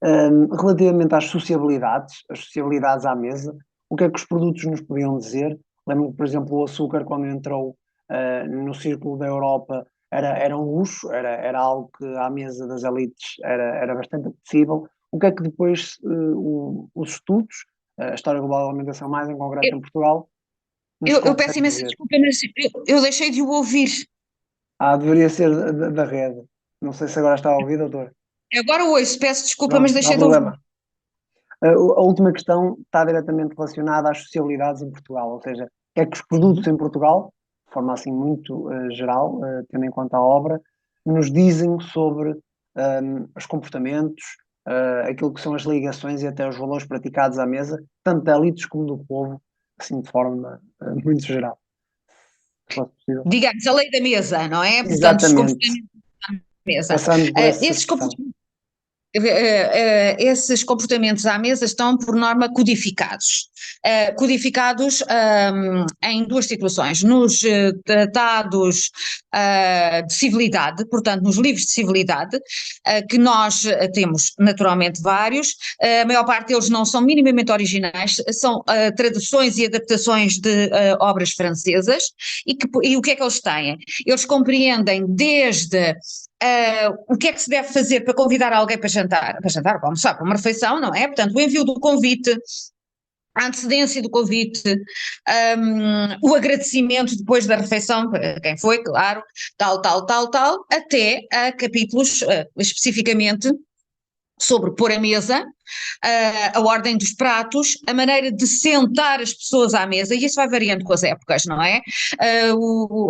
relativamente às sociabilidades à mesa, o que é que os produtos nos podiam dizer? Lembro-me, por exemplo, o açúcar, quando entrou no círculo da Europa, era um luxo, era algo que à mesa das elites era bastante apetecível. O que é que depois os estudos, a história global da alimentação, mais em concreto em Portugal, nos Eu peço consegue imensa dizer? desculpa, mas eu deixei de o ouvir. Deveria ser da rede. Não sei se agora está a ouvir, doutor. Agora ouço, peço desculpa, mas Pronto, não há deixei de ouvir. problema. A última questão está diretamente relacionada às socialidades em Portugal, ou seja, o que é que os produtos em Portugal, de forma assim muito geral, tendo em conta a obra, nos dizem sobre os comportamentos, aquilo que são as ligações e até os valores praticados à mesa, tanto da elites como do povo, assim de forma muito geral. Se fosse possível. Digamos, a lei da mesa, não é? Portanto, os Exatamente. comportamentos da mesa. Passando por essa Esses questão. comportamentos esses comportamentos à mesa estão, por norma, codificados. Codificados em duas situações, nos tratados de civilidade, portanto, nos livros de civilidade, que nós temos naturalmente vários, a maior parte deles não são minimamente originais, são traduções e adaptações de obras francesas, e o que é que eles têm? Eles compreendem desde o que é que se deve fazer para convidar alguém para jantar, ou para almoçar, para uma refeição, não é? Portanto, o envio do convite, a antecedência do convite, o agradecimento depois da refeição, quem foi, claro, tal, até a capítulos especificamente sobre pôr a mesa, a ordem dos pratos, a maneira de sentar as pessoas à mesa, e isso vai variando com as épocas, não é?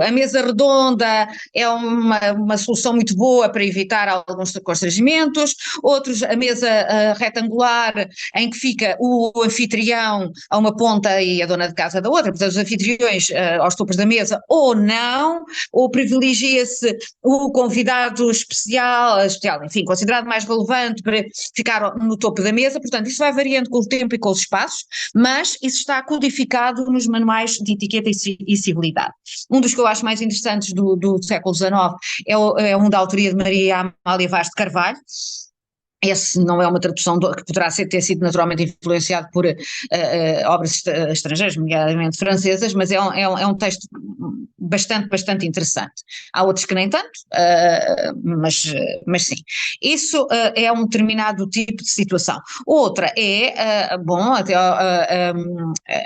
A mesa redonda é uma solução muito boa para evitar alguns constrangimentos, outros a mesa retangular, em que fica o anfitrião a uma ponta e a dona de casa da outra, portanto os anfitriões aos topos da mesa, ou não, ou privilegia-se o convidado especial, enfim, considerado mais relevante para ficar no topo da mesa, portanto isso vai variando com o tempo e com os espaços, mas isso está codificado nos manuais de etiqueta e civilidade. Um dos que eu acho mais interessantes do século XIX é um da autoria de Maria Amália Vaz de Carvalho. Esse não é uma tradução que poderá ter sido naturalmente influenciado por obras estrangeiras, nomeadamente francesas, mas é um texto bastante interessante. Há outros que nem tanto, mas sim. Isso é um determinado tipo de situação. Outra é, até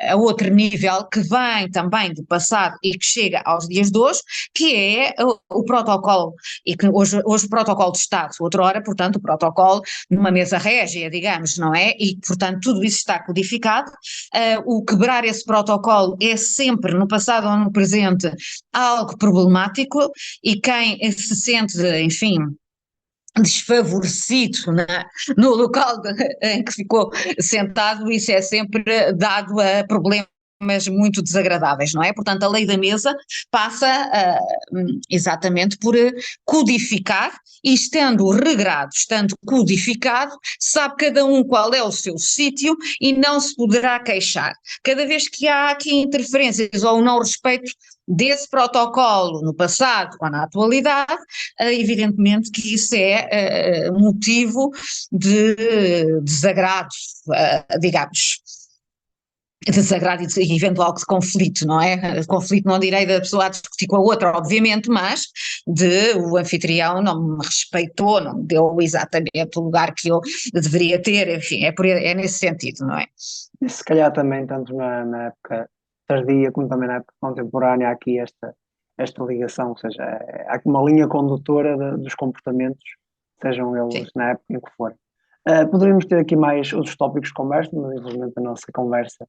a outro nível, que vem também do passado e que chega aos dias de hoje, que é o protocolo, e que hoje o protocolo de Estado, outrora, portanto, o protocolo numa mesa régia, digamos, não é? E, portanto, tudo isso está codificado. O quebrar esse protocolo é sempre, no passado ou no presente, algo problemático, e quem se sente, enfim, desfavorecido no local em que ficou sentado, isso é sempre dado a problemas mas muito desagradáveis, não é? Portanto, a lei da mesa passa exatamente por codificar e estando regrado, estando codificado, sabe cada um qual é o seu sítio e não se poderá queixar. Cada vez que há aqui interferências ou não respeito desse protocolo no passado ou na atualidade, evidentemente que isso é motivo de desagrado, digamos, desagrado e eventual conflito, não é? Conflito não direi da pessoa a discutir com a outra, obviamente, mas de o anfitrião não me respeitou, não me deu exatamente o lugar que eu deveria ter, enfim, é nesse sentido, não é? E se calhar também, tanto na época tardia como também na época contemporânea, há aqui esta ligação, ou seja, há aqui uma linha condutora dos comportamentos, sejam Sim. eles na época em que for. Poderíamos ter aqui mais outros tópicos de conversa, mas infelizmente a nossa conversa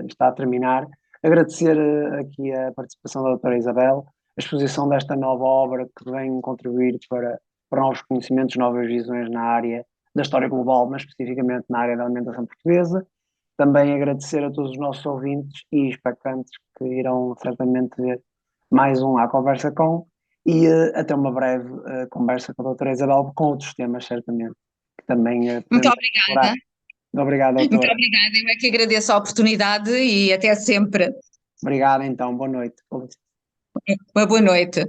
está a terminar. Agradecer aqui a participação da doutora Isabel, a exposição desta nova obra que vem contribuir para novos conhecimentos, novas visões na área da história global, mas especificamente na área da alimentação portuguesa. Também agradecer a todos os nossos ouvintes e expectantes que irão certamente ver mais um À Conversa Com e até uma breve conversa com a doutora Isabel com outros temas, certamente, que também Muito podemos explorar. obrigada, Obrigado, muito doutora. obrigada, eu é que agradeço a oportunidade e até sempre. Obrigado, então. Boa noite. Uma boa noite.